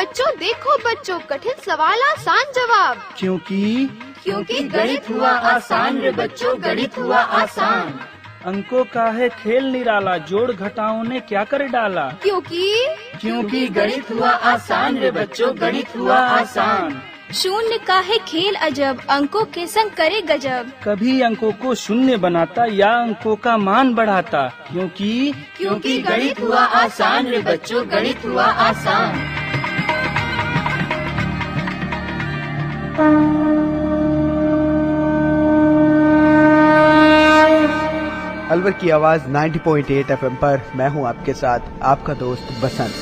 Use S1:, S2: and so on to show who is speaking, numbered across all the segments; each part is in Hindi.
S1: देखो बच्चों, कठिन सवाल आसान जवाब।
S2: क्योंकि गणित हुआ आसान रे बच्चों, गणित हुआ आसान।
S3: अंकों का है खेल निराला, जोड़ घटाओं ने क्या कर डाला।
S2: क्योंकि गणित हुआ आसान रे बच्चों, गणित हुआ आसान।
S4: शून्य का है खेल अजब, अंकों के संग करे गजब।
S3: कभी अंकों को शून्य बनाता या अंकों का मान बढ़ाता।
S2: क्योंकि गणित हुआ आसान रे बच्चों, गणित हुआ आसान।
S5: अलवर की आवाज 90.8 FM पर मैं हूं आपके साथ, आपका दोस्त बसंत।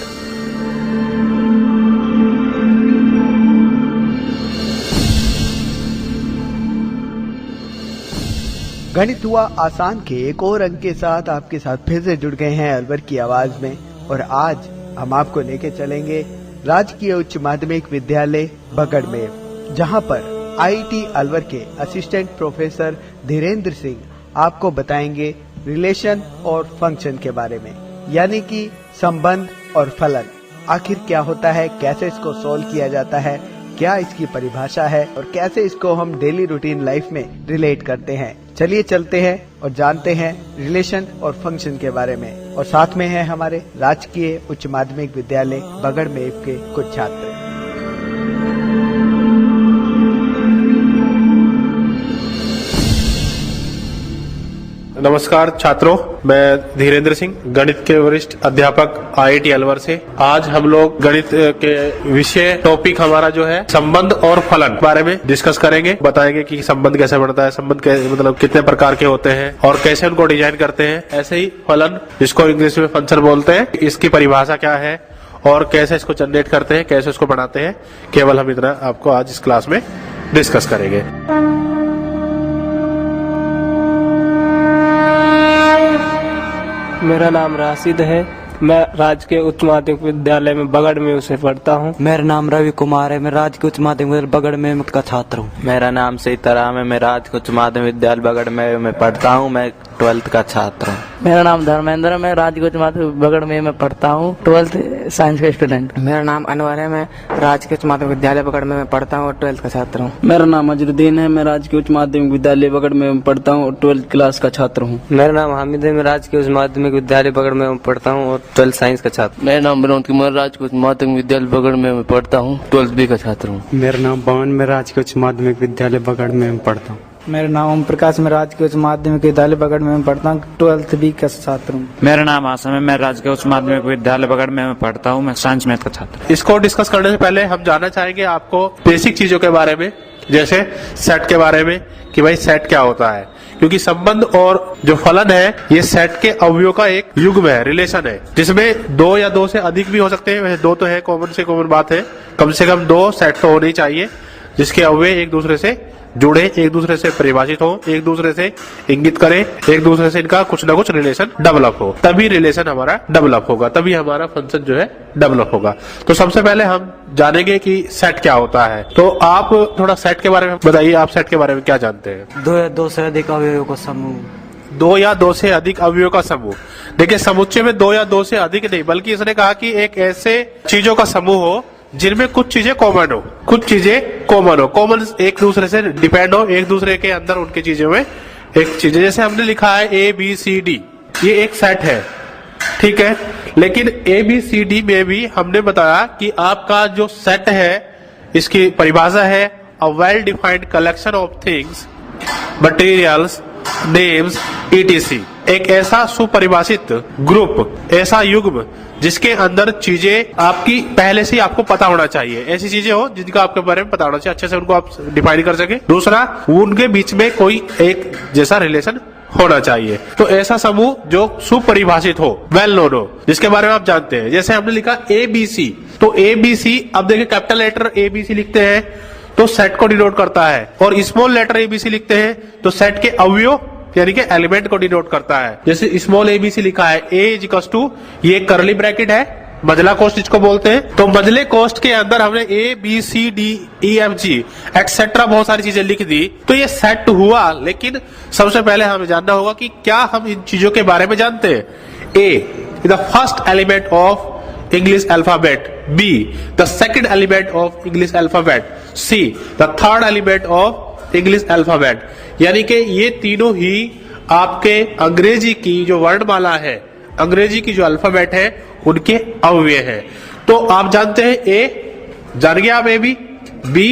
S5: गणित हुआ आसान के एक और अंक के साथ आपके साथ फिर से जुड़ गए हैं अलवर की आवाज में। और आज हम आपको लेके चलेंगे राजकीय उच्च माध्यमिक विद्यालय बगड़ में, जहां पर IIT अलवर के असिस्टेंट प्रोफेसर धीरेन्द्र सिंह आपको बताएंगे रिलेशन और फंक्शन के बारे में, यानी कि संबंध और फलन आखिर क्या होता है, कैसे इसको सॉल्व किया जाता है, क्या इसकी परिभाषा है और कैसे इसको हम डेली रूटीन लाइफ में रिलेट करते हैं। चलिए चलते हैं और जानते हैं रिलेशन और फंक्शन के बारे में। और साथ में है हमारे राजकीय उच्च माध्यमिक विद्यालय बगड़ में के कुछ छात्र।
S6: नमस्कार छात्रों, मैं धीरेन्द्र सिंह, गणित के वरिष्ठ अध्यापक IIT अलवर से। आज हम लोग गणित के विषय टॉपिक हमारा जो है संबंध और फलन बारे में डिस्कस करेंगे। बताएंगे कि संबंध कैसे बनता है, संबंध मतलब कितने प्रकार के होते हैं और कैसे उनको डिजाइन करते हैं। ऐसे ही फलन, जिसको इंग्लिश में फंक्शन बोलते हैं, इसकी परिभाषा क्या है और कैसे इसको जनरेट करते हैं, कैसे उसको बनाते हैं, केवल हम इतना आपको आज इस क्लास में डिस्कस करेंगे।
S7: मेरा नाम राशिद है, मैं राजकीय उच्च माध्यमिक विद्यालय में बगड़ में उसे पढ़ता हूँ।
S8: मेरा नाम रवि कुमार है, मैं राजकीय उच्च माध्यमिक विद्यालय बगड़ में का छात्र हूँ।
S9: मेरा नाम सीताराम है, मैं राजकीय उच्च माध्यमिक विद्यालय बगड़ में पढ़ता हूँ, मैं 12th का छात्र हूँ।
S10: मेरा नाम धर्मेंद्र है, मैं राजकीय उच्च माध्यमिक बगड़ में पढ़ता हूँ, 12th साइंस का स्टूडेंट।
S11: मेरा नाम अनवर है, मैं राजकीय उच्च माध्यमिक विद्यालय बगड़ में पढ़ता हूँ और 12th का छात्र हूँ।
S12: मेरा नाम अजरुद्दीन है, मैं राजकीय उच्च माध्यमिक विद्यालय बगड़ में पढ़ता हूँ और 12th क्लास का छात्र हूँ।
S9: मेरा नाम हामिद है, मैं राजकीय उच्च माध्यमिक विद्यालय बगड़ में पढ़ता हूँ और 12th साइंस का छात्र।
S13: मेरा नाम विनोद कुमार, राजकीय उच्च माध्यमिक विद्यालय बगड़ में पढ़ता हूँ, 12th B का छात्र हूँ।
S14: मेरा नाम पवन, मैं राजकीय उच्च माध्यमिक विद्यालय बगड़ में पढ़ता हूँ।
S15: मेरा नाम ओम प्रकाश, मैं राजकीय उच्च माध्यमिक विद्यालय बगड़ में पढ़ता हूँ, 12th B का छात्र हूँ।
S16: मेरा नाम आसम है, मैं राजकीय उच्च माध्यमिक विद्यालय बगड़ में पढ़ता हूँ, मैं साइंस मैथ का छात्र।
S6: इसको डिस्कस करने से पहले हम जानना चाहेंगे आपको बेसिक चीजों के बारे में, जैसे सेट के बारे में, कि भाई सेट क्या होता है। क्योंकि संबंध और जो फलन है, ये सेट के अवयवों का एक युग्म है, रिलेशन है, जिसमें 2 या 2 से अधिक भी हो सकते हैं। वैसे 2 तो है, कॉमन से कॉमन बात है, कम से कम 2 सेट तो होने ही चाहिए, जिसके अवयव एक दूसरे से जुड़े, एक दूसरे से परिभाषित हो, एक दूसरे से इंगित करें, एक दूसरे से इनका कुछ ना कुछ रिलेशन डेवलप हो, तभी रिलेशन हमारा डेवलप होगा, तभी हमारा फंक्शन जो है डेवलप होगा। तो सबसे पहले हम जानेंगे कि सेट क्या होता है। तो आप थोड़ा सेट के बारे में बताइए, आप सेट के बारे में क्या जानते हैं?
S8: 2 या 2 से अधिक अवयवों का समूह।
S6: 2 या 2 से अधिक अवयवों का समूह। देखिए, समुच्चय में 2 या 2 से अधिक नहीं, बल्कि इसने कहा कि एक ऐसे चीजों का समूह हो जिनमें कुछ चीजें कॉमन हो, कुछ चीजें कॉमन हो, कॉमन एक दूसरे से डिपेंड हो, एक दूसरे के अंदर उनकी चीजों में एक चीजें, जैसे हमने लिखा है ABCD, ये एक सेट है, ठीक है। लेकिन ABCD में भी हमने बताया कि आपका जो सेट है, इसकी परिभाषा है a well defined collection of things, materials, names, ETC। एक ऐसा सुपरिभाषित ग्रुप, ऐसा युग्म जिसके अंदर चीजें आपकी पहले से ही आपको पता होना चाहिए, ऐसी चीजें हो जिनका आपके बारे में पता होना चाहिए, अच्छे से उनको आप डिफाइन कर सके। दूसरा, उनके बीच में कोई एक जैसा रिलेशन होना चाहिए। तो ऐसा समूह जो सुपरिभाषित हो, वेल नोन हो, जिसके बारे में आप जानते हैं। जैसे हमने लिखा ABC, तो ABC, अब देखिए कैपिटल लेटर ABC लिखते हैं तो सेट को डिनोट करता है, और स्मॉल लेटर ABC लिखते हैं तो सेट के अवयव यानी कि एलिमेंट को डिनोट करता है। जैसे स्मॉल ABC लिखा है, A इक्वल्स टू, ये कर्ली ब्रैकेट है, मजला कोष्ठ जिसको बोलते हैं। तो मजले कोष्ठ के अंदर हमने ABCDEFG एक्सेट्रा बहुत सारी चीजें लिख दी, तो ये सेट हुआ। लेकिन सबसे पहले हमें जानना होगा कि क्या हम इन चीजों के बारे में जानते हैं। A, the first element of English alphabet. B, the second element of English alphabet. C, the third element of English alphabet. यानी कि ये तीनों ही आपके अंग्रेजी की जो वर्णमाला है, अंग्रेजी की जो अल्फाबेट है, उनके अवयव हैं। तो आप जानते हैं ए, जान गए आप ए बी,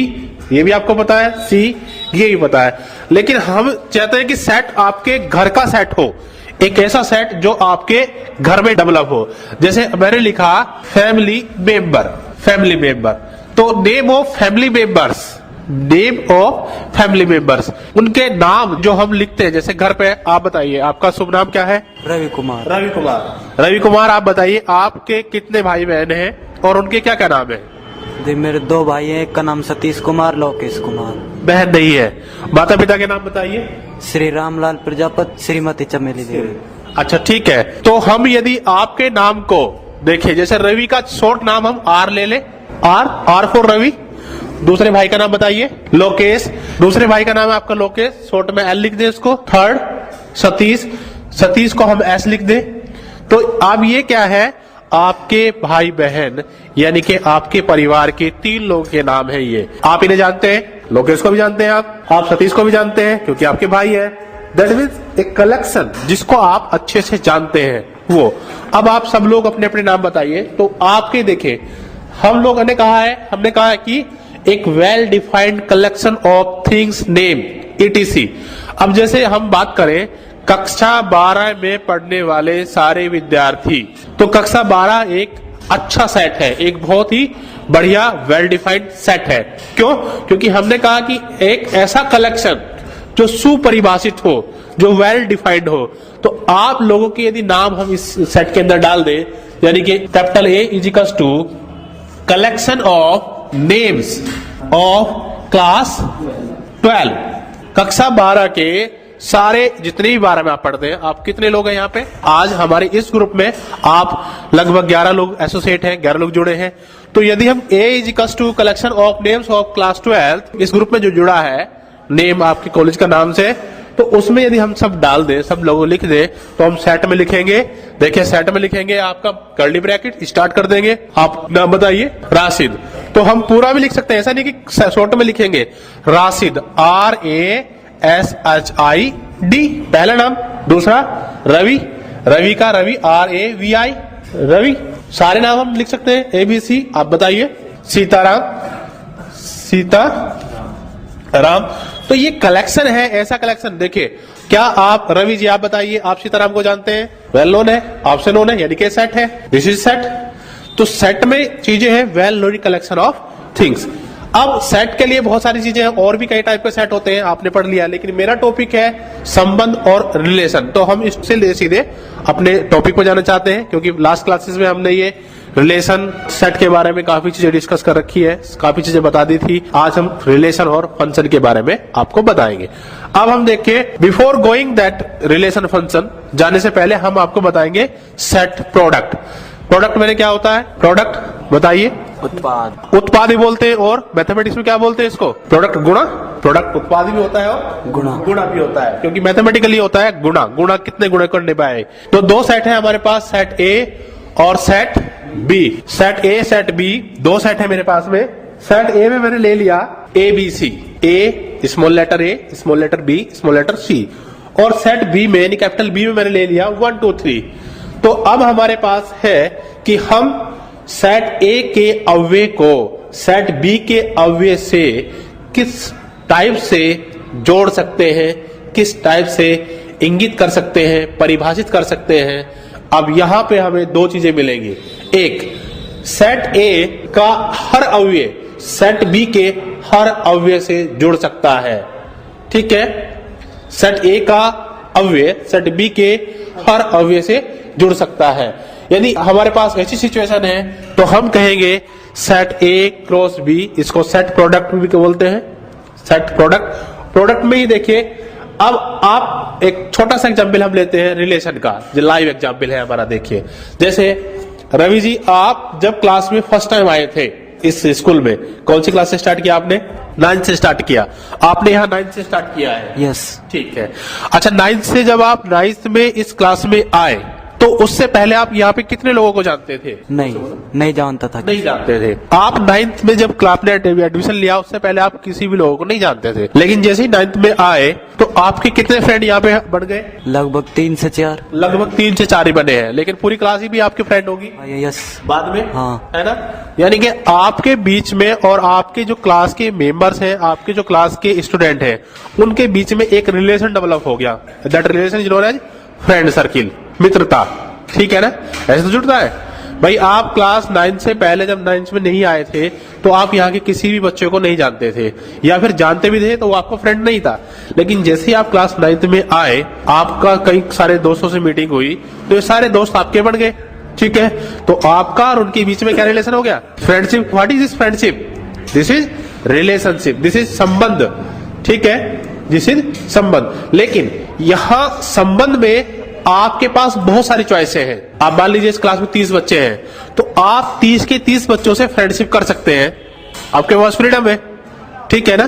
S6: ये भी आपको पता है, सी ये भी पता है। लेकिन हम चाहते हैं कि सेट आपके घर का सेट हो, एक ऐसा सेट जो आपके घर में डेवलप हो। जैसे मैंने लिखा फैमिली मेंबर, तो नेम ऑफ फैमिली मेंबर्स, उनके नाम जो हम लिखते हैं, जैसे घर पे आप बताइए आपका शुभ नाम क्या है?
S8: रवि
S6: कुमार। आप बताइए आपके कितने भाई बहन हैं और उनके क्या क्या नाम है?
S8: मेरे 2 भाई हैं, एक का नाम सतीश कुमार, लोकेश कुमार।
S6: बहन नहीं है। माता पिता के नाम बताइए।
S8: श्री रामलाल प्रजापति, श्रीमती चमेली देवी।
S6: अच्छा ठीक है, तो हम यदि आपके नाम को देखिए, जैसे रवि का शॉर्ट नाम हम आर ले ले, आर फॉर रवि। दूसरे भाई का नाम बताइए लोकेश, दूसरे भाई का नाम है आपका लोकेश, शॉर्ट में एल लिख दे उसको। थर्ड सतीश को हम एस लिख दे। तो अब ये क्या है, आपके भाई बहन यानी कि आपके परिवार के 3 लोगों के नाम है ये। आप इन्हें जानते हैं, लोकेश को भी जानते हैं आप सतीश को भी जानते हैं क्योंकि आपके भाई है। दैट मीन्स एक कलेक्शन जिसको आप अच्छे से जानते हैं वो। अब आप सब लोग अपने अपने नाम बताइए। तो आपके देखे हम लोगों ने कहा है कि एक well defined collection of things name ETC। अब जैसे हम बात करें कक्षा 12 में पढ़ने वाले सारे विद्यार्थी, तो कक्षा 12 एक अच्छा सेट है, एक बहुत ही बढ़िया वेल डिफाइंड सेट है। क्यों? क्योंकि हमने कहा कि एक ऐसा कलेक्शन जो सुपरिभाषित हो, जो वेल डिफाइंड हो। तो आप लोगों के यदि नाम हम इस सेट के अंदर डाल दें, यानी कि capital A is equals to collection of names of class 12, कक्षा 12 के सारे जितने भी 12 में आप पढ़ते हैं। आप कितने लोग हैं यहाँ पे? आज हमारे इस ग्रुप में आप लगभग 11 लोग एसोसिएट हैं, 11 लोग जुड़े हैं। तो यदि हम A is equals to collection of names of class 12, इस ग्रुप में जो जुड़ा है नेम आपके कॉलेज का नाम से, तो उसमें यदि हम सब डाल दें, सब लोगों लिख दें, तो हम सेट में लिखेंगे। देखिए सेट में लिखेंगे, आपका कर्ली ब्रैकेट स्टार्ट कर देंगे। आप नाम बताइए राशिद, तो हम पूरा भी लिख सकते हैं, ऐसा नहीं कि शॉर्ट में लिखेंगे। राशिद RASHID पहला नाम, दूसरा रवि का रवि RAVI रवि। सारे नाम हम लिख सकते हैं ABC। आप बताइए सीताराम। तो ये कलेक्शन है, ऐसा कलेक्शन। देखिए क्या आप रवि जी आप बताइए, आप सीताराम को जानते हैं? वेल नोन है, आपसे नोन है, यानी कि सेट है, दिस इज सेट। तो सेट में चीजें हैं, well known collection of things. अब सेट के लिए बहुत सारी चीजें हैं, और भी कई टाइप के सेट होते हैं, आपने पढ़ लिया। लेकिन मेरा टॉपिक है संबंध और रिलेशन, तो हम इससे सीधे अपने टॉपिक पर जाना चाहते हैं, क्योंकि लास्ट क्लासेस में हमने ये रिलेशन सेट के बारे में काफी चीजें डिस्कस कर रखी है, काफी चीजें बता दी थी। आज हम रिलेशन और फंक्शन के बारे में आपको बताएंगे। अब हम देखें, before going that relation function, जाने से पहले हम आपको बताएंगे सेट प्रोडक्ट। प्रोडक्ट मैंने क्या होता है? प्रोडक्ट बताइए। उत्पाद भी बोलते हैं, और मैथमेटिक्स में क्या बोलते हैं इसको? प्रोडक्ट गुणा। प्रोडक्ट उत्पाद भी होता है और गुणा भी होता है, क्योंकि मैथमेटिकली होता है गुणा कितने गुणे करने पाए। तो 2 सेट है हमारे पास, सेट A और set B। Set A set B 2 set है मेरे पास में। सेट A में मैंने ले लिया ABC, A small letter A, small letter B, small letter C। और सेट B में यानी कैपिटल B में मैंने ले लिया 1 2 3। तो अब हमारे पास है कि हम सेट A के अवयव को सेट B के अवयव से किस टाइप से जोड़ सकते हैं, किस टाइप से इंगित कर सकते हैं, परिभाषित कर सकते हैं। अब यहां पे हमें 2 चीजें मिलेंगी। एक, सेट A का हर अवयव सेट B के हर अवयव से जुड़ सकता है। ठीक है, सेट A का अवयव सेट B के हर अवयव से जुड़ सकता है। यदि हमारे पास ऐसी सिचुएशन है तो हम कहेंगे सेट A क्रॉस B, इसको सेट प्रोडक्ट भी बोलते हैं। सेट प्रोडक्ट में ही देखिए, अब आप एक छोटा सा एग्जाम्पल हम लेते हैं रिलेशन का, जो लाइव एग्जाम्पल है हमारा। देखिए जैसे रवि जी, आप जब क्लास में फर्स्ट टाइम आए थे इस स्कूल में, कौन सी क्लास से स्टार्ट किया आपने? 9th से स्टार्ट किया। आपने यहाँ 9th से स्टार्ट किया है?
S8: यस।
S6: ठीक है। अच्छा, 9th से जब आप 9th में इस क्लास में आए, तो उससे पहले आप यहाँ पे कितने लोगों को जानते थे?
S8: नहीं जानता था।
S6: नहीं जानते थे। आप 9th में जब आपने एडमिशन लिया उससे पहले आप किसी भी लोगों को नहीं जानते थे, लेकिन जैसे ही 9th में आए तो आपके कितने फ्रेंड यहाँ पे बन गए?
S8: लगभग 3 से 4।
S6: लगभग 3 से 4 ही बने हैं, लेकिन पूरी क्लास ही भी आपकी फ्रेंड होगी?
S8: यस।
S6: बाद में?
S8: हाँ।
S6: है ना? यानी कि आपके बीच में और आपके जो क्लास के मेंबर्स हैं, आपके जो क्लास के स्टूडेंट हैं, उनके बीच में एक रिलेशन डेवलप हो गया। That relation is known as friend circle, मित्रता। ठीक है ना? ऐसे तो जुड़ता है भाई। आप क्लास 9 से पहले जब 9th में नहीं आए थे तो आप यहाँ के किसी भी बच्चे को नहीं जानते थे, या फिर जानते भी थे तो वो आपका फ्रेंड नहीं था। लेकिन जैसे ही आप क्लास 9th में आए, आपका कई सारे दोस्तों से मीटिंग हुई तो ये सारे दोस्त आपके बन गए। ठीक है, तो आपका और उनके बीच में क्या रिलेशन हो गया? Friendship. What is this friendship? This is relationship, this is संबंध। ठीक है, दिस इज संबंध। लेकिन यहां संबंध में आपके पास बहुत सारी चॉइसें हैं। आप मान लीजिए इस क्लास में 30 बच्चे हैं, तो आप 30 के 30 बच्चों से फ्रेंडशिप कर सकते हैं। आपके पास फ्रीडम है। ठीक है ना?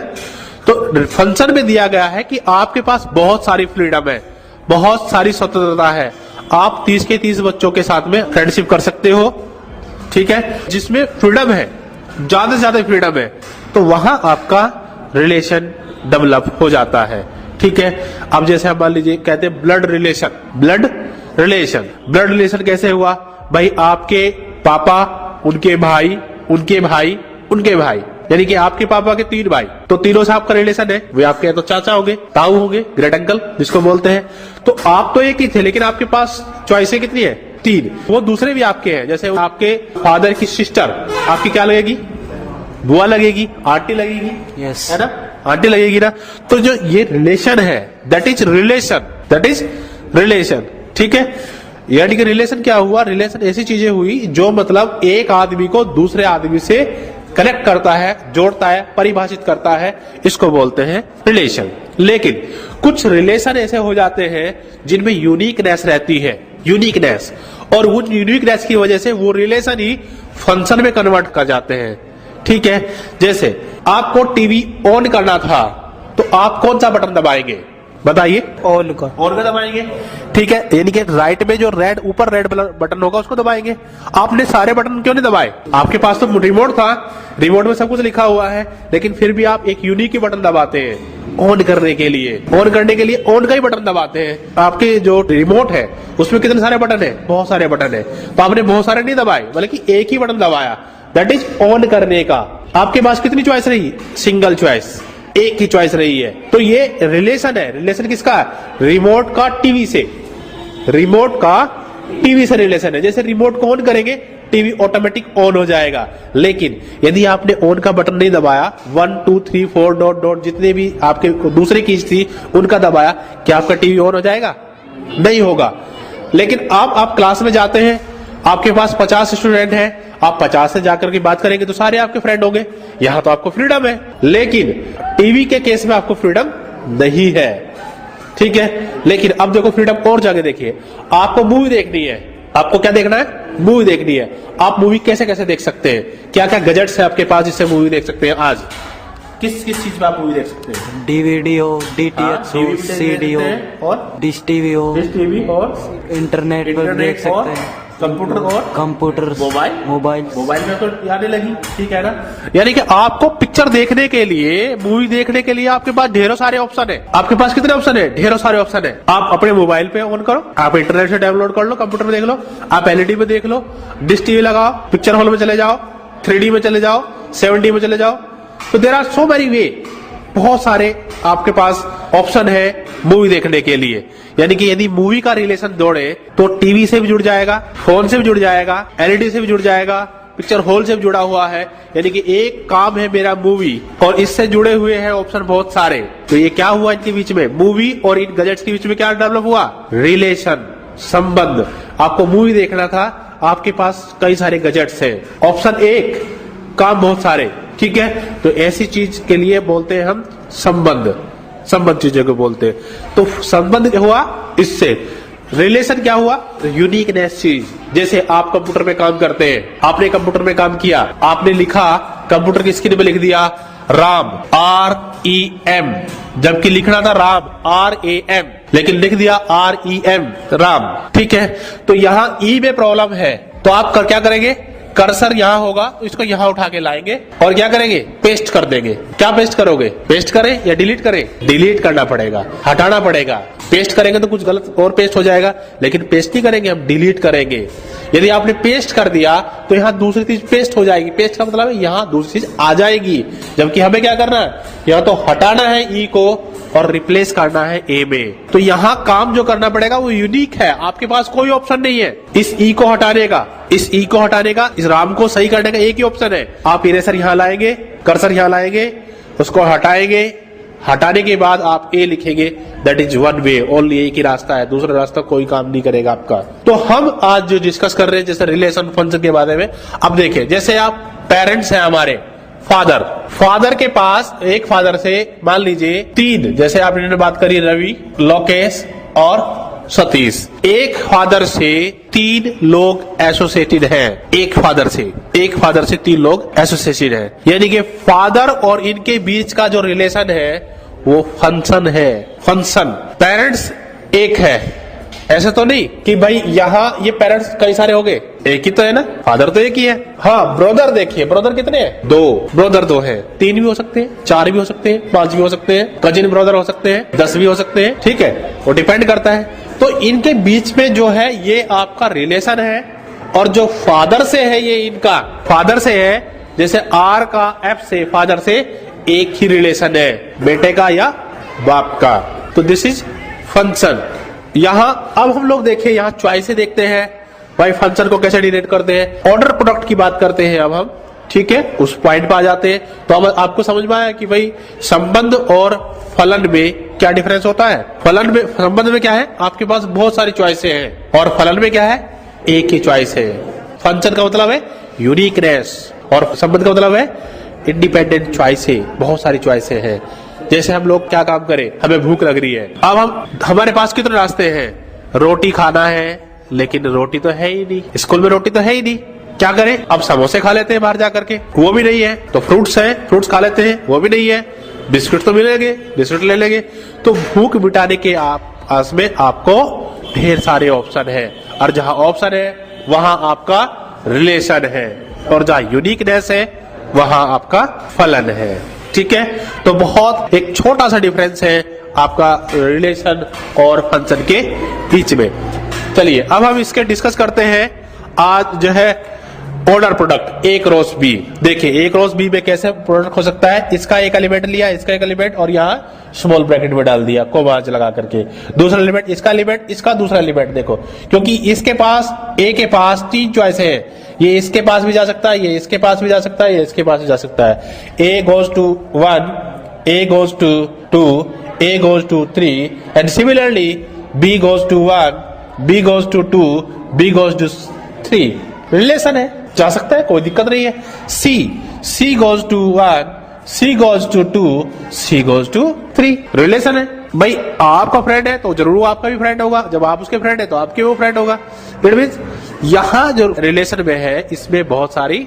S6: तो फंक्शन में दिया गया है कि आपके पास बहुत सारी फ्रीडम है, बहुत सारी स्वतंत्रता है। आप 30 के 30 बच्चों के साथ में फ्रेंडशिप कर सकते हो। ठीक है, जिसमें फ्रीडम है, ज्यादा से ज्यादा फ्रीडम है, तो वहां आपका रिलेशन डेवलप हो जाता है। ठीक है, अब जैसे हम मान लीजिए कहते हैं blood relation. Blood relation, blood relation कैसे हुआ भाई? आपके पापा, उनके भाई, उनके भाई, उनके भाई, यानी कि आपके पापा के 3 भाई, तो तीनों से आपका रिलेशन है। वे आपके तो चाचा होंगे, ताऊ होंगे, ग्रेट अंकल जिसको बोलते हैं। तो आप तो एक ही थे, लेकिन आपके पास चॉइसें कितनी है? 3। वो दूसरे भी आपके हैं, जैसे आपके फादर की सिस्टर आपकी क्या लगेगी? बुआ लगेगी, आंटी लगेगी।
S8: यस।
S6: है ना? आंटी लगेगी ना? तो जो ये रिलेशन है, that is relation, that is relation. ठीक है, यानी कि रिलेशन क्या हुआ? रिलेशन ऐसी चीजें हुई जो मतलब एक आदमी को दूसरे आदमी से कनेक्ट करता है, जोड़ता है, परिभाषित करता है, इसको बोलते हैं रिलेशन। लेकिन कुछ रिलेशन ऐसे हो जाते हैं जिनमें यूनिकनेस रहती है, यूनिकनेस, और उन यूनिकनेस की वजह से वो रिलेशन ही फंक्शन में कन्वर्ट कर जाते हैं। ठीक है, जैसे आपको टीवी ऑन करना था तो आप कौन सा बटन दबाएंगे? बताइए।
S15: ऑन का
S6: दबाएंगे। ठीक है, यानी कि राइट में जो रेड ऊपर रेड बटन होगा उसको दबाएंगे। आपने सारे बटन क्यों नहीं दबाए? आपके पास तो रिमोट था, रिमोट में सब कुछ लिखा हुआ है, लेकिन फिर भी आप एक यूनिक ही बटन दबाते हैं ऑन करने के लिए। ऑन करने के लिए ऑन का ही बटन दबाते हैं। आपके जो रिमोट है उसमें कितने सारे बटन है? बहुत सारे बटन है, तो आपने बहुत सारे नहीं दबाए, बल्कि एक ही बटन दबाया, दैट इज ऑन करने का। आपके पास कितनी चॉइस रही? सिंगल चॉइस, एक ही चॉइस रही है। तो ये रिलेशन है। रिलेशन किसका? रिमोट का टीवी से, रिमोट का टीवी से रिलेशन है। जैसे रिमोट को ऑन करेंगे, टीवी ऑटोमेटिक ऑन हो जाएगा। लेकिन यदि आपने ऑन का बटन नहीं दबाया, 1 2 3 4 डॉट डॉट जितने भी आपके दूसरे कीज थी उनका दबाया, क्या आपका टीवी ऑन हो जाएगा? नहीं होगा। लेकिन आप क्लास में जाते हैं, आपके पास 50 स्टूडेंट हैं, आप 50 से जाकर के बात करेंगे तो सारे आपके फ्रेंड होंगे। यहां तो आपको फ्रीडम है, लेकिन टीवी के केस में आपको फ्रीडम नहीं है। ठीक है, लेकिन अब देखो फ्रीडम और जगह देखिए। आपको मूवी देखनी है, आपको क्या देखना है? मूवी देखनी है। आप मूवी कैसे कैसे देख सकते हैं? क्या क्या गैजेट्स है आपके पास जिससे मूवी देख सकते हैं? आज किस किस चीज पे आप मूवी देख सकते हैं?
S8: DVD हो, DTH हो, CD हो, और डिश टीवी हो,
S6: और
S8: इंटरनेट पर देख सकते हैं। कंप्यूटर, मोबाइल
S6: में तो आने लगी। ठीक है ना? यानी कि आपको पिक्चर देखने के लिए, मूवी देखने के लिए आपके पास ढेरों सारे ऑप्शन है। आपके पास कितने ऑप्शन है? ढेरों सारे ऑप्शन है। आप अपने मोबाइल पे ऑन करो, आप इंटरनेट से डाउनलोड कर लो, कंप्यूटर में देख लो, आप LED में देख लो, डिश टीवी लगाओ, पिक्चर हॉल में चले जाओ, 3D में चले जाओ, 7D में चले जाओ। तो there are so many way, बहुत सारे आपके पास ऑप्शन है मूवी देखने के लिए। यानी कि यदि मूवी का रिलेशन जोड़े तो टीवी से भी जुड़ जाएगा, फोन से भी जुड़ जाएगा, LED से भी जुड़ जाएगा, पिक्चर हॉल से भी जुड़ा हुआ है। यानी कि एक काम है मेरा मूवी, और इससे जुड़े हुए हैं ऑप्शन बहुत सारे। तो ये क्या हुआ इनके बीच में? मूवी और इन गैजेट्स के बीच में क्या डेवलप हुआ? रिलेशन, संबंध। आपको मूवी देखना था, आपके पास कई सारे गैजेट्स हैं, ऑप्शन एक, काम बहुत सारे। ठीक है, तो ऐसी चीज के लिए बोलते हैं हम संबंध, संबंध चीजों को बोलते हैं। तो संबंध क्या हुआ? इससे रिलेशन क्या हुआ? यूनिकनेस चीज। जैसे आप कंप्यूटर में काम करते हैं, आपने कंप्यूटर में काम किया, आपने लिखा, कंप्यूटर की स्क्रीन पे लिख दिया राम, REM, जबकि लिखना था राम, RAM। लेकिन लिख दिया REM राम, ठीक है। तो यहाँ ई में प्रॉब्लम है, तो आप क्या करेंगे, कर्सर यहाँ होगा तो इसको यहाँ उठा के लाएंगे और क्या करेंगे, पेस्ट कर देंगे। क्या पेस्ट करोगे, पेस्ट करें या डिलीट करें, डिलीट करना पड़ेगा, हटाना पड़ेगा। पेस्ट करेंगे तो कुछ गलत और पेस्ट हो जाएगा, लेकिन पेस्ट नहीं करेंगे, हम डिलीट करेंगे। यदि आपने पेस्ट कर दिया तो यहाँ दूसरी चीज पेस्ट हो जाएगी। पेस्ट का मतलब है यहाँ दूसरी चीज आ जाएगी, जबकि हमें क्या करना है, यहाँ तो हटाना है ई को और रिप्लेस करना है ए में। तो यहाँ काम जो करना पड़ेगा वो यूनिक है, आपके पास कोई ऑप्शन नहीं है इस ई को हटाने का, इस ई को हटाने का, इस राम को सही करने का एक ही ऑप्शन है। आप इरेजर यहाँ लाएंगे, कर्सर यहाँ लाएंगे, उसको हटाएंगे, हटाने के बाद आप ए लिखेंगे, that is one way, only एक ही रास्ता है, दूसरा रास्ता कोई काम नहीं करेगा आपका। तो हम आज जो डिस्कस कर रहे हैं जैसे रिलेशन फंक्शन के बारे में, अब देखिए जैसे आप पेरेंट्स हैं हमारे, फादर के पास एक फादर से मान लीजिए 3, जैसे आपने बात करी रवि, लोकेश और सतीश, एक फादर से 3 लोग एसोसिएटेड हैं, एक फादर से 3 लोग एसोसिएटेड हैं, यानी कि फादर और इनके बीच का जो रिलेशन है वो फंक्शन है। फंक्शन पेरेंट्स एक है, ऐसे तो नहीं कि भाई यहाँ ये पेरेंट्स कई सारे हो गए, एक ही तो है ना, फादर तो एक ही है। हाँ, ब्रदर देखिए, ब्रदर कितने हैं, 2 ब्रदर 2 है, 3 भी हो सकते हैं, 4 भी हो सकते हैं, 5 भी हो सकते हैं, कजिन ब्रदर हो सकते हैं, 10 भी हो सकते हैं, ठीक है, वो डिपेंड करता है। तो इनके बीच में जो है ये आपका रिलेशन है, और जो फादर से है ये इनका फादर से है, जैसे आर का एफ से फादर से एक ही रिलेशन है, बेटे का या बाप का। तो दिस इज फंक्शन। यहाँ अब हम लोग देखें, यहाँ चॉइस देखते हैं भाई फंक्शन को कैसे डिनोट करते हैं। ऑर्डर प्रोडक्ट की बात करते हैं अब हम, ठीक है, उस पॉइंट पे आ जाते हैं। तो अब आपको समझ में आया कि भाई संबंध और फलन में क्या डिफरेंस होता है। फलन में, संबंध में क्या है, आपके पास बहुत सारी चॉइसें हैं, और फलन में क्या है, एक ही चॉइस है। फंक्शन का मतलब है यूनिकनेस और संबंध का मतलब है इंडिपेंडेंट चॉइसें, बहुत सारी चॉइसें हैं। जैसे हम लोग क्या काम करें, हमें भूख लग रही है, अब हमारे पास कितने रास्ते हैं, रोटी खाना है, लेकिन रोटी तो है ही नहीं, स्कूल में रोटी तो है ही नहीं, क्या करें, अब समोसे खा लेते हैं बाहर जाकर के, वो भी नहीं है, तो फ्रूट्स है, फ्रूट्स खा लेते हैं, वो भी नहीं है, बिस्कुट तो मिलेंगे, बिस्कुट ले लेंगे। तो भूख मिटाने के पास में आपको ढेर सारे ऑप्शन है, और जहां ऑप्शन है वहां आपका रिलेशन है, और जहां यूनिकनेस है वहां आपका फलन है, ठीक है। तो बहुत एक छोटा सा डिफरेंस है आपका रिलेशन और फंक्शन के बीच में। चलिए अब हम इसके डिस्कस करते हैं आज जो है order product A cross B. देखिए ए क्रॉस बी में कैसे प्रोडक्ट हो सकता है, इसका एक एलिमेंट लिया, इसका एक एलिमेंट, और यहाँ स्मॉल ब्रैकेट में डाल दिया कोमा लगा करके, दूसरा एलिमेंट इसका एलिमेंट, इसका दूसरा एलिमेंट। देखो क्योंकि इसके पास, ए के पास 3 चॉइस है, ये इसके पास भी जा सकता है, ये इसके पास भी जा सकता है, ये इसके पास भी जा सकता है। A goes to 1, A goes to 2, A goes to 3, and similarly B goes to 1, B goes to 2, B goes to 3। Relation है, जा सकता है, कोई दिक्कत नहीं है। C goes to 1, C goes to 2, C goes to 3, relation है। भाई आपका फ्रेंड है तो जरूर आपका भी फ्रेंड होगा, जब आप उसके फ्रेंड है तो आपके वो फ्रेंड होगा। इट मींस यहाँ जो रिलेशन में है इसमें बहुत सारी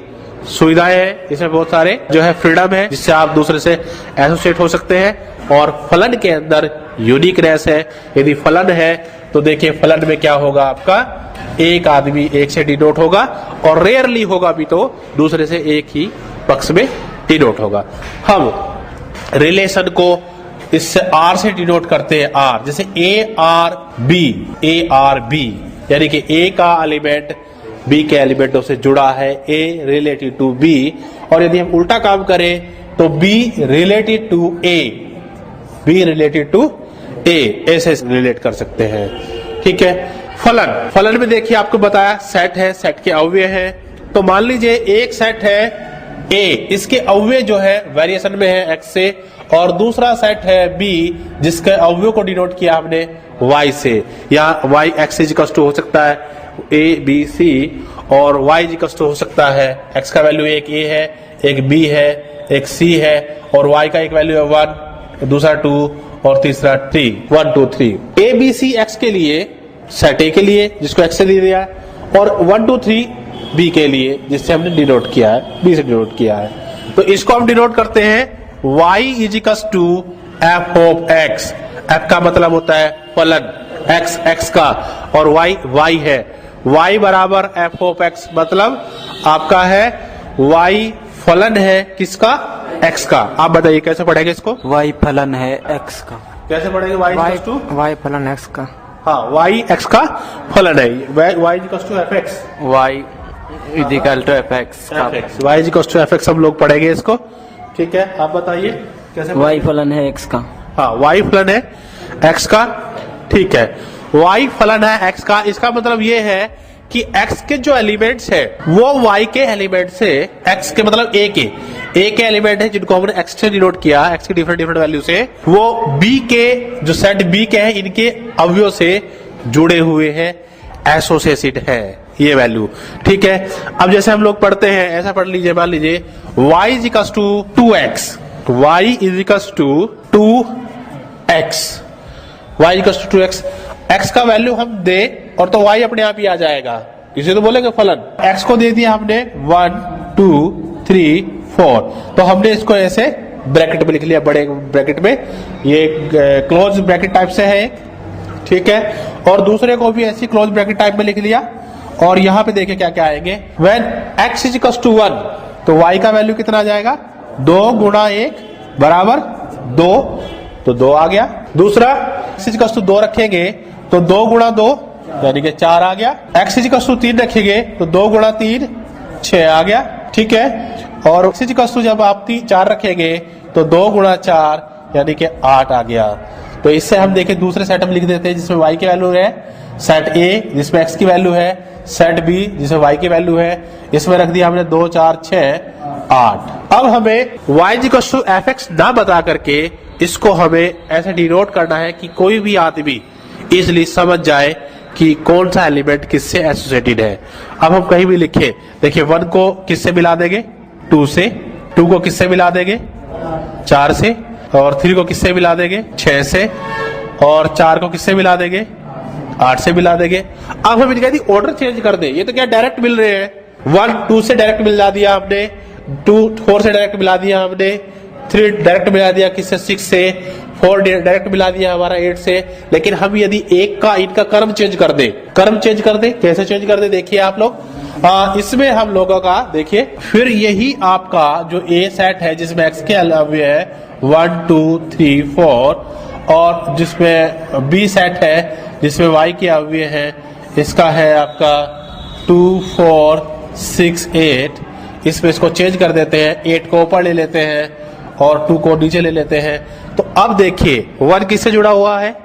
S6: सुविधाएं हैं, इसमें बहुत सारे जो है फ्रीडम है, जिससे आप दूसरे से एसोसिएट हो सकते हैं। और फलन के अंदर यूनिकनेस है। यदि फलन है तो देखिए फलन में क्या होगा, आपका एक आदमी एक से डिनोट होगा, और रेयरली होगा भी तो दूसरे से एक ही पक्ष में डिनोट होगा। हम रिलेशन को इससे आर से डिनोट करते हैं, आर, जैसे ए आर बी, यानी कि ए का एलिमेंट बी के एलिमेंटों से जुड़ा है, ए रिलेटेड टू बी। और यदि हम उल्टा काम करें तो B related to A, B related to A, ऐसे रिलेट कर सकते हैं, ठीक है। फलन में देखिए आपको बताया सेट है, सेट के अव्यय है। तो मान लीजिए एक सेट है ए, इसके अव्यय जो है वेरिएशन में है x से, और दूसरा सेट है b जिसके अव्यय को डिनोट किया हमने y से। यहाँ y x इक्वल टू हो सकता है a b c, और y इक्वल टू हो सकता है x का वैल्यू एक a है, एक b है, एक c है, और y का एक वैल्यू है 1, दूसरा 2 और तीसरा 3, 1 2 3। a b c x के लिए, सेट ए के लिए जिसको x से दे दिया है, और 1 2 3 b के लिए जिससे हमने डिनोट किया है, b से डिनोट किया है। तो इसको हम डिनोट करते हैं y is equal to f of x। F का मतलब होता है फलन, x x का, और y y है। y बराबर f ऑफ x मतलब आपका है y फलन है किसका? x का। आप बताइए कैसे पढ़ेंगे इसको?
S8: y फलन है x का।
S6: कैसे पढ़ेंगे?
S11: y फलन x का।
S6: हाँ, y x का फलन है। y equals to fx,
S9: y equal to fx,
S6: y equals to fx हम लोग पढ़ेंगे इसको। ठीक है, आप बताइए कैसे?
S12: y फलन है x का।
S6: हाँ, y फलन है x का। ठीक है, y फलन है x का, इसका मतलब ये है कि x के जो एलिमेंट्स है वो y के एलिमेंट से, x के मतलब a के एलिमेंट है जिनको हमने x से डिनोट किया, x की डिफरेंट वैल्यू से, वो b के जो सेट b के हैं इनके अवयव से जुड़े हुए हैं, एसोसिएटेड है ये वैल्यू। ठीक है, अब जैसे हम लोग पढ़ते हैं ऐसा पढ़ लीजिए, मान लीजिए y is equals to 2x, y is equals to 2x, y equals to 2x, x का वैल्यू हम दे और तो y अपने आप ही आ जाएगा, इसे तो बोलेंगे फलन। x को दे दिया हमने 1 2 3 4, तो हमने इसको ऐसे ब्रैकेट में लिख लिया, बड़े ब्रैकेट में, ये क्लोज ब्रैकेट टाइप से है। ठीक है, और दूसरे को भी ऐसी क्लोज ब्रैकेट टाइप में लिख लिया, और यहां पे देखिए क्या क्या आएंगे। When x is equals to 1, तो y का वैल्यू कितना आ जाएगा? 2 गुणा 1 बराबर 2, तो 2 आ गया। दूसरा x इज इक्वल्स टू 2 रखेंगे तो 2 गुणा 2 यानी कि 4 आ गया। x इज इक्वल्स टू 3 रखेंगे तो 2 गुणा 3 6 आ गया। ठीक है, और x इज इक्वल्स टू जब आप 4 रखेंगे तो 2 गुणा 4 यानी कि 8 आ गया। तो इससे हम देखें दूसरे सेट में लिख देते हैं जिसमें y की वैल्यू है, सेट A जिसमें x की वैल्यू है, सेट B जिसमें y की वैल्यू है, इसमें रख दिया हमने 2 4 6 8। अब हमें y इक्वल्स टू fx ना बता करके इसको हमें ऐसे डिनोट करना है कि कोई भी आदमी इजिली समझ जाए कि कौन सा एलिमेंट किससे एसोसिएटेड है। अब हम कहीं भी लिखे, देखिए 1 को किससे मिला देंगे? 2 से, 2 को किससे मिला देंगे? 4 से, और 3 को किससे मिला देंगे? 6 से, और 4 को किससे मिला देंगे? 8 से मिला देंगे। अब हम इनका ऑर्डर चेंज कर दे, ये तो क्या डायरेक्ट मिल रहे हैं। 1 2 से डायरेक्ट मिला दिया हमने, 2 4 से डायरेक्ट मिला दिया हमने, 3 डायरेक्ट मिला दिया किससे? 6 से, 4 डायरेक्ट मिला दिया हमारा 8 से। लेकिन हम यदि एक का इनका क्रम चेंज कर दे, कैसे चेंज कर दे देखिए आप लोग। इसमें हम लोगों का देखिए, फिर यही आपका जो A सेट है जिसमें x के अवयव है 1 2 3 4, और जिसमें B सेट है जिसमें y के अवयव है, इसका है आपका 2 4 6 8। इसमें इसको चेंज कर देते हैं, 8 को ऊपर ले लेते हैं और 2 को नीचे ले लेते हैं। तो अब देखिए 1 किससे जुड़ा हुआ है?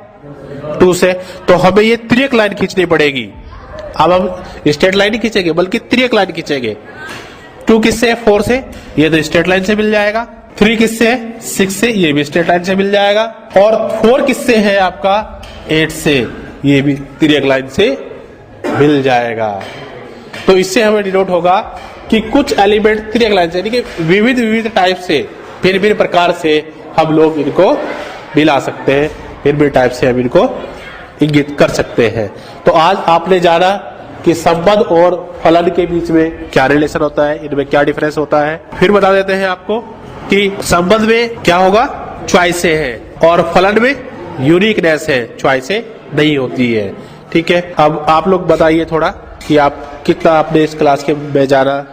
S6: 2 से, तो हमें ये त्रिक लाइन खींचनी पड़ेगी। अब हम स्ट्रेट लाइन नहीं खींचेंगे बल्कि त्रिक लाइन खींचेंगे। 2 किससे? 4 से, ये तो स्ट्रेट लाइन से मिल जाएगा। 3 किससे? 6 से, ये भी स्ट्रेट लाइन से मिल जाएगा। और 4 किससे है आपका? 8 से, ये भी त्रिक लाइन से मिल जाएगा। तो इससे हमें डिनोट होगा कि कुछ एलिमेंट त्रिक लाइन से, यानी कि विविध टाइप से, भिन्न प्रकार से हम लोग इनको मिला सकते हैं, भिन्न टाइप से हम इनको इंगित कर सकते हैं। तो आज आपने जाना कि संबंध और फलन के बीच में क्या रिलेशन होता है, इनमें क्या डिफरेंस होता है। फिर बता देते हैं आपको कि संबंध में क्या होगा? चॉइस है, और फलन में यूनिकनेस है, चॉइस नहीं होती है। ठीक है, अब आप लोग बताइए थोड़ा कि आप कितना आपने इस क्लास के में जाना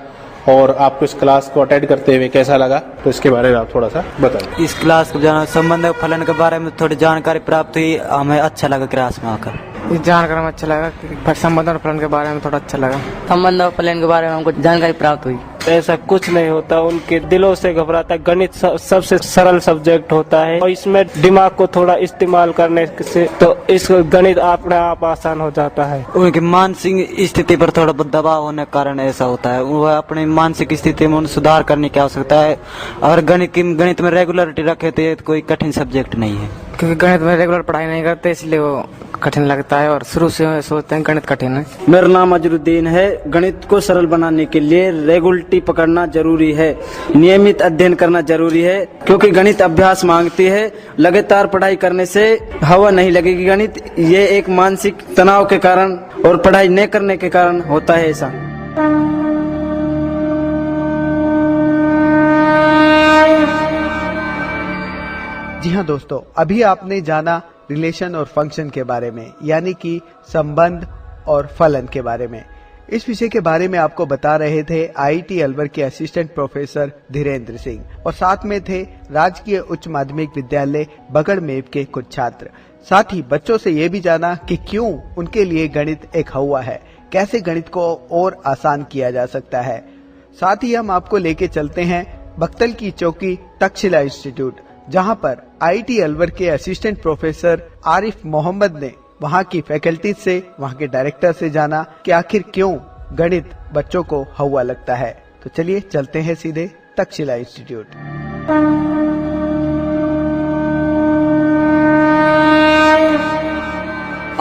S6: और आपको इस क्लास को अटेंड करते हुए कैसा लगा, तो इसके बारे में आप थोड़ा सा बताइए।
S8: इस क्लास को जाना, संबंध और फलन के बारे में थोड़ी जानकारी प्राप्त हुई, हमें अच्छा लगा क्लास में आकर।
S11: इस जानकारी में अच्छा लगा कि संबंध और फलन के बारे में थोड़ा अच्छा लगा।
S10: संबंध और फलन के बारे में हमको जानकारी प्राप्त हुई।
S7: ऐसा कुछ नहीं होता, उनके दिलों से घबराता। गणित सबसे सरल सब्जेक्ट होता है और इसमें दिमाग को थोड़ा इस्तेमाल करने से तो इस गणित अपने आप आसान हो जाता है।
S8: उनकी मानसिक स्थिति पर थोड़ा दबाव होने के कारण ऐसा होता है। वह अपनी मानसिक स्थिति में सुधार करने की आवश्यकता है। और गणित में रेगुलरिटी रखे तो ये कोई कठिन सब्जेक्ट नहीं है,
S11: क्योंकि गणित में रेगुलर पढ़ाई नहीं करते इसलिए वो कठिन लगता है और शुरू से सोचते हैं गणित कठिन है।
S12: मेरा नाम अजरुद्दीन है। गणित को सरल बनाने के लिए रेगुलरिटी पकड़ना जरूरी है, नियमित अध्ययन करना जरूरी है, क्योंकि गणित अभ्यास मांगती है। लगातार पढ़ाई करने से हवा नहीं लगेगी गणित। ये एक मानसिक तनाव के कारण और पढ़ाई न करने के कारण होता है ऐसा।
S5: जी हाँ दोस्तों, अभी आपने जाना रिलेशन और फंक्शन के बारे में, यानी कि संबंध और फलन के बारे में। इस विषय के बारे में आपको बता रहे थे IIT अलवर के असिस्टेंट प्रोफेसर धीरेन्द्र सिंह और साथ में थे राजकीय उच्च माध्यमिक विद्यालय बगड़मेव के कुछ छात्र। साथ ही बच्चों से ये भी जाना कि क्यों उनके लिए गणित एक हवा है, कैसे गणित को और आसान किया जा सकता है। साथ ही हम आपको लेके चलते हैं बख्तल की चौकी तक्षशिला इंस्टीट्यूट, जहां पर IIT अलवर के असिस्टेंट प्रोफेसर आरिफ मोहम्मद ने वहां की फैकल्टी से, वहां के डायरेक्टर से जाना कि आखिर क्यों गणित बच्चों को हवा लगता है। तो चलिए चलते हैं सीधे तक्षशिला इंस्टीट्यूट।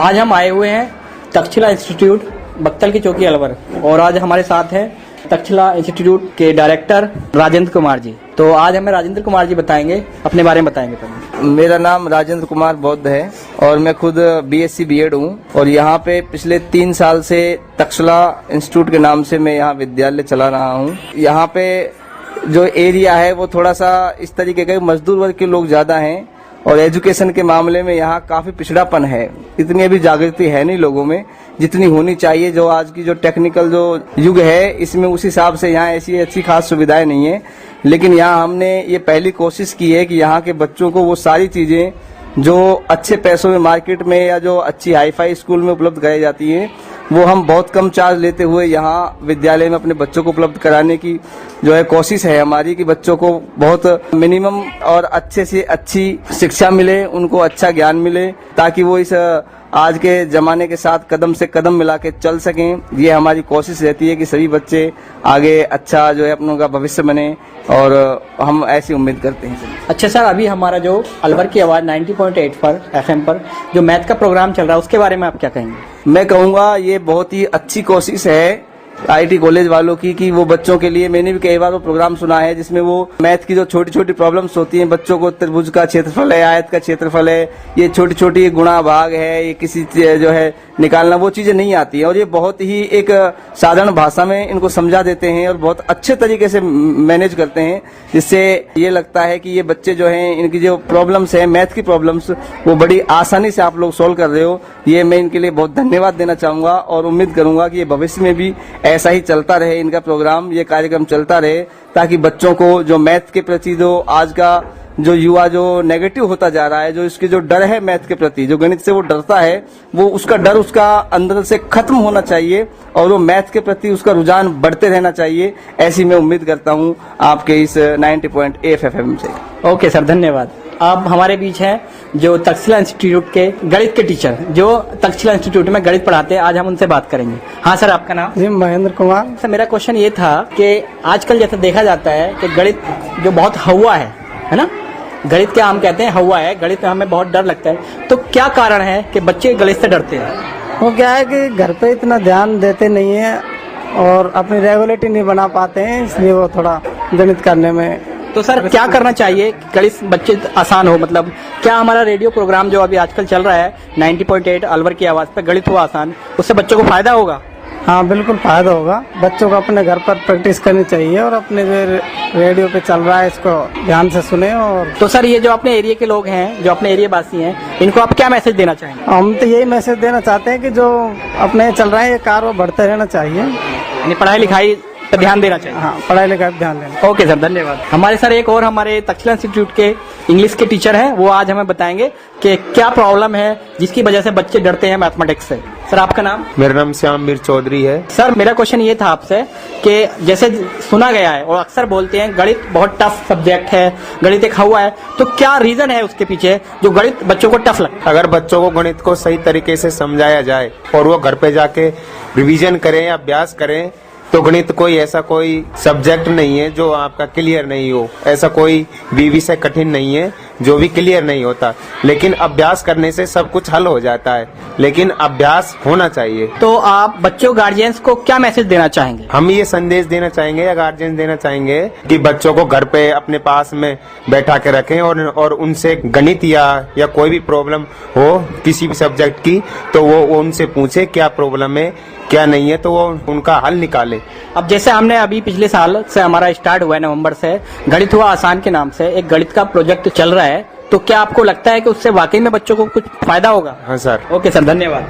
S17: आज हम आए हुए हैं तक्षशिला इंस्टीट्यूट बख्तल की चौकी अलवर, और आज हमारे साथ हैं तक्षशिला इंस्टीट्यूट के डायरेक्टर राजेंद्र कुमार जी। तो आज हमें राजेंद्र कुमार जी बताएंगे, अपने बारे में बताएंगे। तो
S18: मेरा नाम राजेंद्र कुमार बौद्ध है और मैं खुद BSc B.Ed हूँ और यहाँ पे पिछले 3 साल से तक्षशिला इंस्टीट्यूट के नाम से मैं यहाँ विद्यालय चला रहा हूँ। यहाँ पे जो एरिया है वो थोड़ा सा इस तरीके का मजदूर वर्ग के लोग ज्यादा हैं और एजुकेशन के मामले में यहाँ काफी पिछड़ापन है। इतनी अभी जागृति है नहीं लोगों में जितनी होनी चाहिए। जो आज की जो टेक्निकल जो युग है इसमें उस हिसाब से यहाँ ऐसी अच्छी खास सुविधाएं नहीं है, लेकिन यहाँ हमने ये पहली कोशिश की है कि यहाँ के बच्चों को वो सारी चीजें जो अच्छे पैसों में मार्केट में या जो अच्छी हाईफाई स्कूल में उपलब्ध कराई जाती है वो हम बहुत कम चार्ज लेते हुए यहाँ विद्यालय में अपने बच्चों को उपलब्ध कराने की जो है कोशिश है हमारी कि बच्चों को बहुत मिनिमम और अच्छे से अच्छी शिक्षा मिले, उनको अच्छा ज्ञान मिले, ताकि वो इस आज के जमाने के साथ कदम से कदम मिला के चल सकें। ये हमारी कोशिश रहती है कि सभी बच्चे आगे अच्छा जो है अपनों का भविष्य बने और हम ऐसी उम्मीद करते हैं।
S17: अच्छा सर, अभी हमारा जो अलवर की आवाज 90.8 पर FM पर जो मैथ का प्रोग्राम चल रहा है उसके बारे में आप क्या कहेंगे?
S18: मैं कहूँगा ये बहुत ही अच्छी कोशिश है IIT कॉलेज वालों की कि वो बच्चों के लिए, मैंने भी कई बार वो प्रोग्राम सुना है जिसमें वो मैथ की जो छोटी छोटी प्रॉब्लम्स होती हैं, बच्चों को त्रिभुज का क्षेत्रफल है, आयत का क्षेत्रफल है, ये छोटी छोटी गुणा भाग है, ये किसी जो है निकालना, वो चीजें नहीं आती है और ये बहुत ही एक साधारण भाषा में इनको समझा देते हैं और बहुत अच्छे तरीके से मैनेज करते हैं, जिससे ये लगता है कि ये बच्चे जो हैं इनकी जो प्रॉब्लम्स है मैथ की प्रॉब्लम्स वो बड़ी आसानी से आप लोग सोल्व कर रहे हो। ये मैं इनके लिए बहुत धन्यवाद देना चाहूंगा और उम्मीद करूंगा कि ये भविष्य में भी ऐसा ही चलता रहे, इनका प्रोग्राम, ये कार्यक्रम चलता रहे, ताकि बच्चों को जो मैथ के प्रति जो आज का जो युवा जो नेगेटिव होता जा रहा है, जो इसके जो डर है मैथ के प्रति, जो गणित से वो डरता है, वो उसका डर उसका अंदर से खत्म होना चाहिए और वो मैथ के प्रति उसका रुझान बढ़ते रहना चाहिए। ऐसी मैं उम्मीद करता हूँ आपके इस 90.8 FM से।
S17: ओके सर, धन्यवाद। अब हमारे बीच हैं जो तक्षशिला इंस्टीट्यूट के गणित के टीचर, जो तक्षशिला इंस्टीट्यूट में गणित पढ़ाते हैं। आज हम उनसे बात करेंगे। हाँ सर, आपका नाम?
S15: जी, महेंद्र कुमार।
S17: सर, मेरा क्वेश्चन ये था कि आजकल जैसे देखा जाता है कि गणित जो बहुत हवा है ना, गणित क्या हम कहते हैं हवा है, गणित में हमें बहुत डर लगता है, तो क्या कारण है कि बच्चे गणित से डरते हैं?
S15: वो क्या है कि घर पे इतना ध्यान देते नहीं है और अपनी रेगुलेटिव नहीं बना पाते हैं, इसलिए वो थोड़ा गणित करने में।
S17: तो सर क्या करना चाहिए गणित बच्चे आसान हो? मतलब क्या हमारा रेडियो प्रोग्राम जो अभी आजकल चल रहा है 90.8 अलवर की आवाज पे, गणित हुआ आसान, उससे बच्चों को फायदा होगा?
S15: हाँ, बिल्कुल फायदा होगा। बच्चों को अपने घर पर प्रैक्टिस करनी चाहिए और अपने जो रेडियो पे चल रहा है इसको ध्यान से सुने। और
S17: तो सर ये जो अपने एरिया के लोग हैं, जो अपने एरिया वासी हैं, इनको आप क्या मैसेज देना चाहेंगे?
S15: हम तो यही मैसेज देना चाहते हैं कि जो अपने चल रहा है ये कार वो बढ़ते रहना चाहिए,
S17: यानी पढ़ाई लिखाई पर ध्यान देना चाहिए।
S15: हाँ, पढ़ाई लिखाई पर ध्यान देना।
S17: ओके सर, धन्यवाद। हमारे सर एक और हमारे तक्षशिला इंस्टीट्यूट के इंग्लिश के टीचर हैं, वो आज हमें बताएंगे कि क्या प्रॉब्लम है जिसकी वजह से बच्चे डरते हैं मैथमेटिक्स से। सर आपका नाम?
S14: मेरा नाम श्यामवीर चौधरी है।
S17: सर मेरा क्वेश्चन ये था आपसे कि जैसे सुना गया है और अक्सर बोलते हैं गणित बहुत टफ सब्जेक्ट है, गणित एक हवा है, तो क्या रीजन है उसके पीछे जो गणित बच्चों को टफ लगता है?
S14: अगर बच्चों को गणित को सही तरीके से समझाया जाए और वो घर पे जाके रिवीजन करें या अभ्यास करें तो गणित कोई ऐसा कोई सब्जेक्ट नहीं है जो आपका क्लियर नहीं हो। ऐसा कोई भी विषय कठिन नहीं है जो भी क्लियर नहीं होता, लेकिन अभ्यास करने से सब कुछ हल हो जाता है, लेकिन अभ्यास होना चाहिए।
S17: तो आप बच्चों गार्जियंस को क्या मैसेज देना चाहेंगे?
S14: हम ये संदेश देना चाहेंगे या गार्जियन देना चाहेंगे कि बच्चों को घर पे अपने पास में बैठा के रखें और उनसे गणित या कोई भी प्रॉब्लम हो किसी भी सब्जेक्ट की तो वो उनसे पूछे क्या प्रॉब्लम है क्या नहीं है, तो वो उनका हल निकाले।
S17: अब जैसे हमने अभी पिछले साल से हमारा स्टार्ट हुआ है नवंबर से, गणित हुआ आसान के नाम से एक गणित का प्रोजेक्ट चल रहा है तो क्या आपको लगता है कि उससे वाकई में बच्चों को कुछ फायदा होगा?
S14: हाँ सर।
S17: ओके सर, धन्यवाद।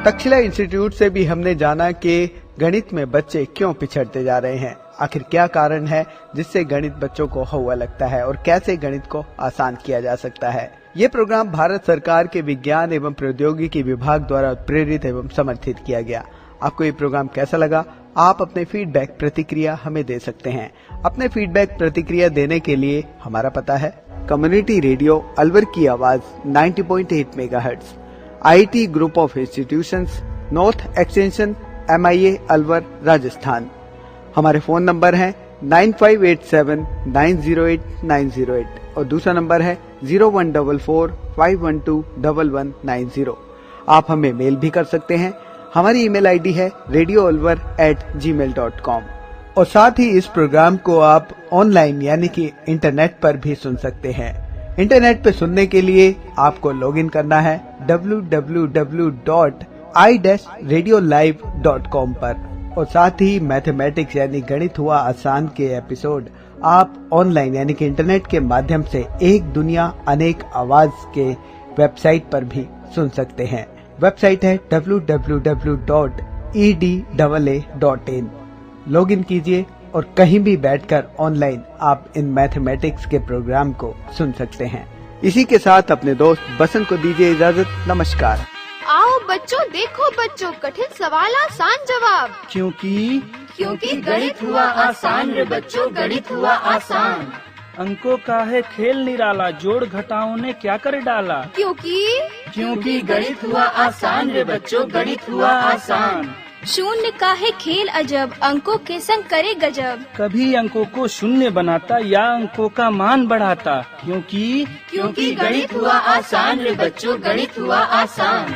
S5: तक्षशिला इंस्टीट्यूट से भी हमने जाना कि गणित में बच्चे क्यों पिछड़ते जा रहे हैं, आखिर क्या कारण है जिससे गणित बच्चों को हौवा लगता है और कैसे गणित को आसान किया जा सकता है। ये प्रोग्राम भारत सरकार के विज्ञान एवं प्रौद्योगिकी विभाग द्वारा प्रेरित एवं समर्थित किया गया। आपको ये प्रोग्राम कैसा लगा? आप अपने फीडबैक प्रतिक्रिया हमें दे सकते हैं। अपने फीडबैक प्रतिक्रिया देने के लिए हमारा पता है कम्युनिटी रेडियो अलवर की आवाज 90.8 megahertz, IT group of institutions, north extension, MIA Alwar, Rajasthan. हमारे फोन नंबर हैं 9587908908 और दूसरा नंबर है 0144512190। आप हमें मेल भी कर सकते हैं। हमारी ईमेल आईडी है radioalwar@gmail.com और साथ ही इस प्रोग्राम को आप ऑनलाइन यानी कि इंटरनेट पर भी सुन सकते हैं। इंटरनेट पे सुनने के लिए आपको लॉगिन करना है www.i-radiolive.com पर और साथ ही मैथमेटिक्स यानी गणित हुआ आसान के एपिसोड आप ऑनलाइन यानी कि इंटरनेट के माध्यम से एक दुनिया अनेक आवाज के वेबसाइट पर भी सुन सकते हैं। वेबसाइट है www.edaa.in। लॉगिन कीजिए और कहीं भी बैठकर ऑनलाइन आप इन मैथमेटिक्स के प्रोग्राम को सुन सकते हैं। इसी के साथ अपने दोस्त बसंत को दीजिए इजाजत। नमस्कार।
S1: आओ बच्चों, देखो बच्चों, कठिन सवाल आसान जवाब।
S2: क्योंकि गणित हुआ आसान रे बच्चों, गणित हुआ आसान।
S3: अंकों का है खेल निराला, जोड़ घटाओं ने क्या कर डाला।
S2: क्योंकि गणित हुआ आसान रे बच्चों, गणित हुआ आसान।
S4: शून्य का है खेल अजब, अंकों के संग करे गजब।
S3: कभी अंकों को शून्य बनाता या अंकों का मान बढ़ाता। क्योंकि
S2: गणित हुआ आसान रे बच्चों, गणित हुआ आसान।